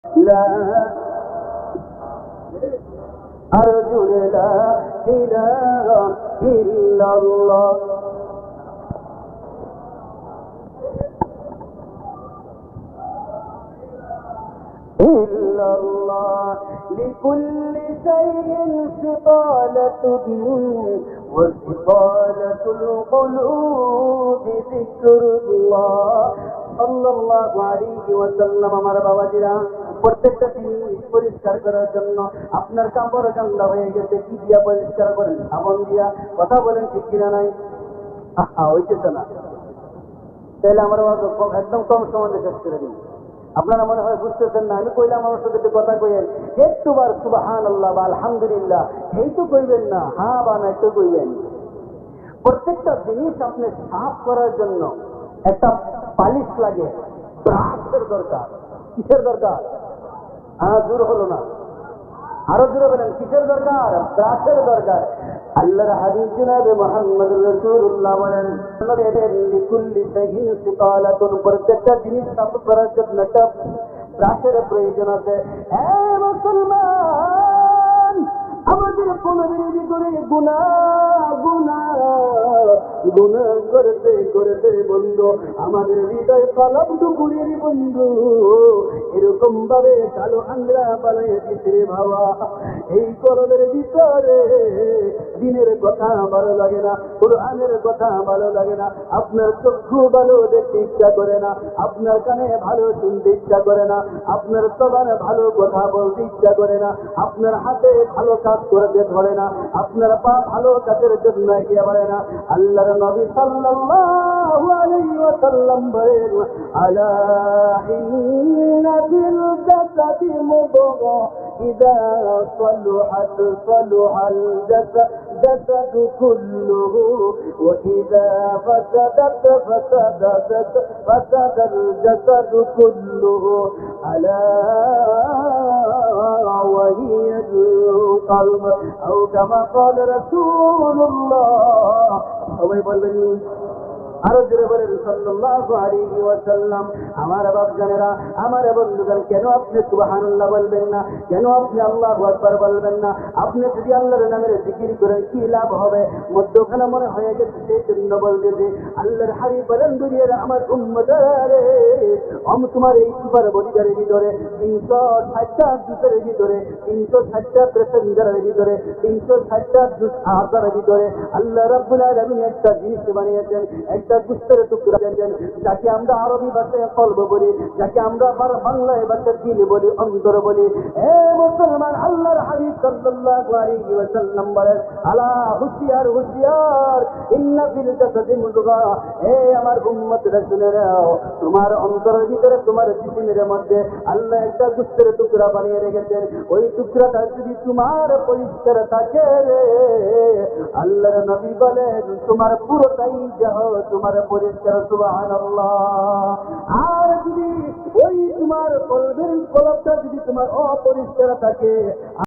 لا أرجو لا إله إلا الله إلا الله لكل شيء سطالة وسطالة القلوب ذكر الله সাল্লাল্লাহু আলাইহি ওয়াসাল্লাম। আমার বাবাজিরা, প্রত্যেকটা জিনিস পরিষ্কার করার জন্য আপনার কাপড় গন্ধা হয়ে গেছে, কি দিয়া পরিষ্কার করেন? সাবান দিয়া। কথা বলেন ঠিক কিনা? নাই হইতেছে না। তাহলে আমার একদম কম সময় শেষ করে দিন। আপনারা মনে হয় বুঝতেছেন না। আমি কইলাম আমার সাথে একটু কথা কইেন, একটুবার সুবহানাল্লাহ বা আলহামদুলিল্লাহ এই তো কইবেন না, হ্যাঁ বা না একটু কইবেন। প্রত্যেকটা জিনিস আপনি সাফ করার জন্য একটা পালিশ লাগে, ব্রাশের দরকার। কিসের দরকার? দূর হলো না, আরো জোরে বলেন, কিসের দরকার? ব্রাশের দরকার। আল্লাহর হাবিব জনাবে মুহাম্মদ রাসূলুল্লাহ বলেন, লিকুল্লি শাইইন সিকালাতুন, প্রত্যেকটা জিনিস সাফ করার জন্য একটা ব্রাশের প্রয়োজন আছে। এ মুসলমান, আমাদের কলবের ভিতরে গুনাহ করতে করতে বন্ধু, আমাদের হৃদয় কলব টুকুরের বন্ধু এরকম ভাবে কালো আংরা বানায় দিতে রে বাবা। এই কলবের ভিতরে দিনের কথা ভালো লাগে না, কুরআনের কথা ভালো লাগে না, আপনার চক্ষু ভালো দেখতে ইচ্ছা করে না, আপনার কানে ভালো শুনতে ইচ্ছা করে না, আপনার জবান ভালো কথা বলতে ইচ্ছা করে না, আপনার হাতে ভালো কাজ করতে ধরে না, আপনার পা ভালো কাজের জন্য এগিয়ে বাড়ে না। আল্লাহর নবী সাল্লাল্লাহু আলাইহি ওয়াসাল্লাম বলেন, আলা ইন্না ফিল জাসাদি মুদগা ইযা সালুহাত সালুহাল জাসাদু কুল্লুহু ওয়া ইযা ফাসাদাত ফাসাদাল জাসাদু কুল্লুহু আলা وهي القلب أو كما قال رسول الله। সবাই বলবেন, আরো জোরে বলেন সাল্লাল্লাহু আলাইহি ওয়াসাল্লাম। আমার বাপজানেরা, আমার বন্ধুগণ, কেন আপনি সুবহানাল্লাহ বলবেন না? কেন আপনি আল্লাহু আকবার বলবেন না? আপনি যদি আল্লাহর নামের জিকির করেন কি লাভ হবে? মধ্যখানে মনে হয়ে গেছে, সেই জন্য বলতে যে আল্লাহর হাবিব বলেন, দুনিয়ার আমার উম্মতরে তোমার এই সুপার বডিগারের ভিতরে 360টা জুসের ভিতরে, 360টা প্যাসেঞ্জারের ভিতরে, 360টা জুস আহারের ভিতরে আল্লাহ রাব্বুল আলামিন একটা জিনিস বানিয়েছেন, একটা গুস্তের টুকরা দেন, যাকে আমরা আরবি ভাষায় কলব বলি, যাকে আমরা বাংলায় ভাষায় দিল বলি, অন্তর বলি। এ মুসলমান, আল্লাহর হাবিব সাল্লাল্লাহু আলাইহি ওয়াসাল্লাম বলেন, আলা হুশিয়ার হুশিয়ার, ইন্না ফিল জাসাদি মুদগা। এ আমার উম্মতরা শুনে নাও, তোমার অন্তরের ভিতরে, তোমার জিসিমের মধ্যে আল্লাহ একটা গুস্তের টুকরা বানিয়ে রেখেছেন। ওই টুকরাটা যদি তোমার পরিষ্কার থাকে রে, আল্লাহর নবী বলেন, তোমার পুরোটাই দেহ তোমার পরিষ্কার। সুবহানাল্লাহ। আর যদি ওই তোমার কলবের কলবটা যদি তোমার অপরিষ্কার থাকে,